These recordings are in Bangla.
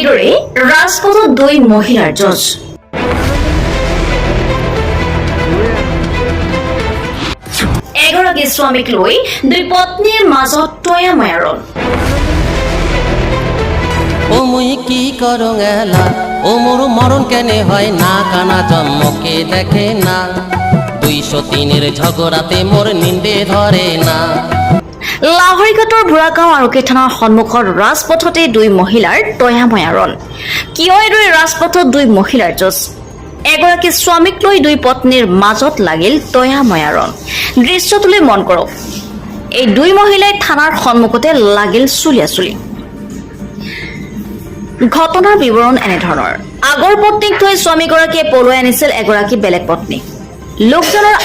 এইদৰে ৰাজপথত দুই মহিলাৰ যুঁজ। এগৰাকী স্বামীক লৈ দুই পত্নীৰ মাজত টয়াময়াৰণ। ও মুই কি করং এলা ও মোর মরণ কেনে হয় না কানা জন্মকে দেখে না 203-এর ঝগড়াতে মোর নিন্দে ধরে না। লাহৰীঘাটৰ বুঢ়াগাঁও আৰক্ষী থানাৰ সন্মুখত ৰাজপথতে দুই মহিলাৰ টয়াময়াৰণ। কিয় এইদৰে ৰাজপথত দুই মহিলাৰ যুঁজ? এগৰাকী স্বামীক লৈ দুই পত্নীৰ মাজত লাগিল টয়াময়াৰণ। দৃশ্যটোলৈ মন কৰক। এই দুই মহিলাই থানাৰ সন্মুখতে লাগিল চুলিয়াচুলি। ঘটনাৰ বিৱৰণ এনেধৰণৰ। আগৰ পত্নীক থৈ স্বামীগৰাকীয়ে পলুৱাই আনিছিল এগৰাকী বেলেগ পত্নী। লোকজনৰ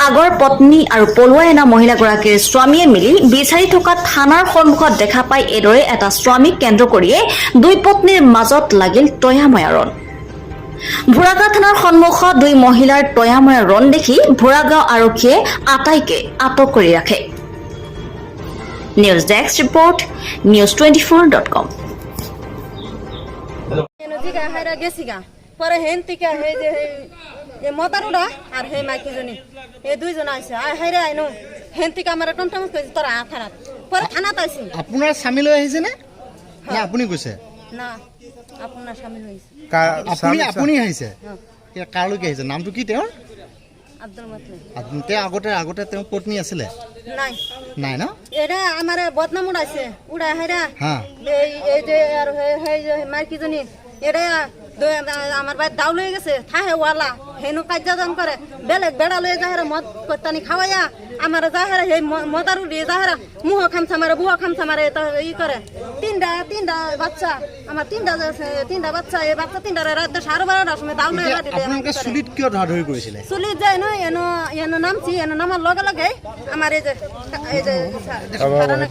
আগৰ পত্নী আৰু পলুৱাই অনা মহিলাগৰাকীৰ স্বামীয়ে মিলি বিচাৰি থকা থানাৰ সন্মুখত দেখা পাই এইদৰে এটা স্বামীক কেন্দ্ৰ কৰিয়ে দুই পত্নীৰ মাজত লাগিল টয়াময়াৰণ। বুঢ়াগাঁও থানাৰ সন্মুখত দুই মহিলাৰ টয়াময়াৰণ দেখি বুঢ়াগাঁও আৰক্ষীয়ে আটাইকে আটক কৰি ৰাখে। News desk report news24.com। নদীগা হাইরা গেছিগা পরে হেনতিকা হে যে এ মতারুডা আর হে মাইকিজনী এ দুইজন আইছে হাইরা আইনো হেনতিকা আমার টমটম কইছে তোরা থানাত পরে থানাত আইছি। আপোনাৰ স্বামী লৈ আহিছে নে না আপুনি গৈছে? না আপোনাৰ স্বামী হইছে। আপুনি আহিছে? কাৰ লৈ আহিছে? নামটো কি তেওঁৰ? আব্দুল মতলিব। তেওঁ আগতে তেওঁ পত্নী আছিলে? নাই নাই না এরা আমার বদনাম উড়াইছে উড়া হেরা হ্যাঁ এই যে আর হে যে মাইকিজনী এরা আমার ভাই দাও লয়ে গেছে থাহে ওয়ালা হেনু কার্যজন করে বেলেগ বেড়া লয়ে যাহারা মদ কত্তানি খাওয়াইয়া আমার যাহারা হে মদারু দিয়ে যাহারা মুহ খামছা মারে বুহ খামছা মারে ই করে তিনটা বাচ্চা আমার তিনটা বাচ্চা এই বাচ্চা তিনটা রাত 12:30টার সময় দাও লয়ে গাড়ি আপোনালোকে চুলিত কিয় ধৰাধৰি কৰিছিলে? চুলিত যায় ন এনো নামছি এনো নামার লগে লগে আমার এই যে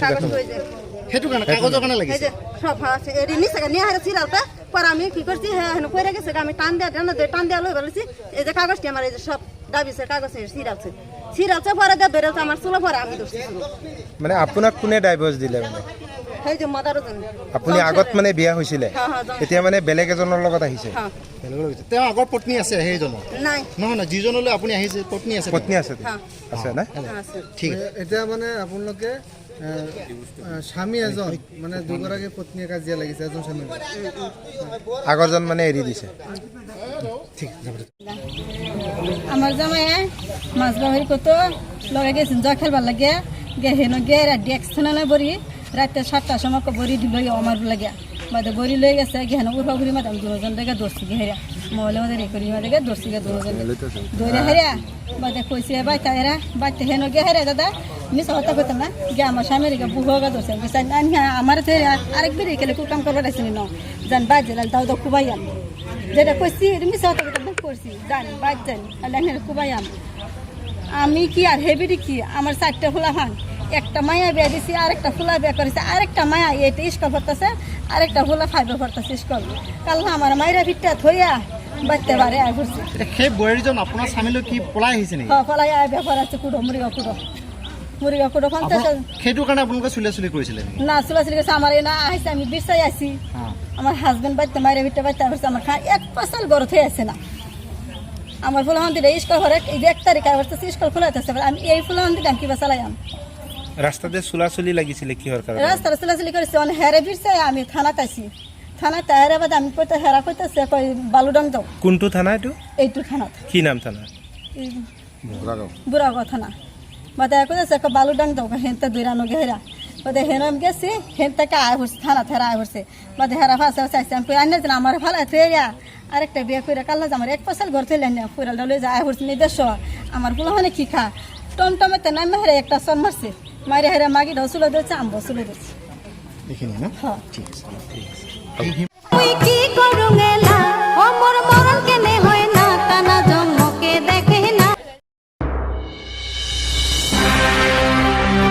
কাগজ হয়ে যায় সেইটো কাৰণে কাগজৰ কাৰণে এই লাগিছে? যে সব আছে এরি নিছে নিয়ে হারে সিরালতে পর আমি কি করছি হ্যাঁ হেন কইরা গেছে আমি টান দেয়া লই বলেছি এই যে কাগজটি আমার এই যে সব দাবিছে কাগজ সিরালছে পরে দে ধরেছে আমার চুলো পরে আমি ধরছি। মানে আপোনাক কোনে ডাইভোর্স দিলে? মানে সেই যে মদারজন আপুনি আগত মানে বিয়া হৈছিলে, এতিয়া মানে বেলেগ এজনৰ লগত আহিছে? বেলেগলৈ গৈছে। তেওঁ আগৰ পত্নী আছে সেইজনৰ? নাই নহয় যিজনলৈ আপুনি আহিছে পত্নী আছে? পত্নী আছে আছে না? ঠিক আছে। এতিয়া মানে আপোনালোকে স্বামী এজন মানে দুগৰাকী পত্নীয়ে কাজিয়া লাগিছে, এজন স্বামী আগৰজন মানে এৰি দিছে। ঠিক আছে। আমার জামাই মাছ বাহারি কত লগে গেছেন যা খেলবার লাগে হেন গে ডেক্স থানা বড়ি রাতে 7টার সময় বড়ি দিল আমার লাগে বাদে বড়ি লয়ে গেছে হেন উঠা ঘুরি মাতাম 2জন দেখে দর্শি হেরা মহলে মধ্যে রেকরি দেখে দর্শি 2জন দৌড়ে হেরা বাদে কইছে বাইতা হেরা বাইতে হেন গে হেরা দাদা মিস হতা কইতাম না গে আমার স্বামীর গে বুহগা দর্শি আমার আরেক বেরি খেলে কাম করবার আসেনি ন জান বাজে দাও তো খুবাইয়াম যেটা কইছি মিস হতা কইতাম করছি জানি বাদ জানি আল্লাহ খুবাইয়াম আমি কি আর হেবিরি কি আমার 4টা ফুলা হান একটা মায়া বিয়া দিছি আরেকটা ফুলা বিয়া করেছে আরেকটা মায়া এটা স্কুল পড়তেছে আরেকটা ফুলা 5 পড়তেছে স্কুল কাল আমার মায়েরা ভিটটা থইয়া বাচ্চা বারে আয় করছে। সেই বোৱাৰীজন আপোনাৰ স্বামীলৈ কি পলাই আহিছে নেকি? পলাই আয় বেপার আছে মুড়িগা কুড়ো 50। সেইটো কাৰণে আপোনালোকে চুলি কৰিছিলে নেকি? না চুলাচুলি করছে আমার না আহিছে আমি বিচাই আছি আমার হাজবেন্ড বাচ্চা মায়েরা ভিটটা বাচ্চা করছে আমার খা 1 পাসাল গড় হয়ে আছে না আমার ফুলাহান্দিটা স্কুল ঘরে এই যে 1 তারিখ আসতেছে স্কুল খোলা আছে আমি এই ফুলাহান্দিটা আমি কিবা চালাইম। রাস্তাতে চুলাচুলি লাগিছিলে কিহৰ কাৰণে? রাস্তার চুলাচুলি করেছে অনেক হেরে ফিরছে আমি থানাতে আছি থানাতে হেরে বাদ আমি কইতে হেরা কইতেছে কই বালুডাং যাও। কোনটো থানা এইটো? এইটো থানাত। কি নাম থানা? বুঢ়াগাঁও থানা বাদে কইতেছে বালুডাং যাও হেনতে দৈরানো হেরা বাদে হেরাম গেছি হেন থেকে আয় হচ্ছে থানা হেরা আয় হচ্ছে বাদে হেরা ফাঁসে চাইছে আমি কই আনে আমার ভালো থেয়া আরেকটা বিয়ে করে কাল্লা আমার 1 পাসাল ঘর থেকে না ফুরাল লয়ে যায় হচ্ছে নিদেশ আমার ফুলা মানে কি খা টমটমেতে নামে হেরে একটা সন মারছে মারে হেরে মাগি ঢসুলো দিচ্ছে আম বসুলো দিচ্ছে এইখিনি না? হ্যাঁ ঠিক আছে।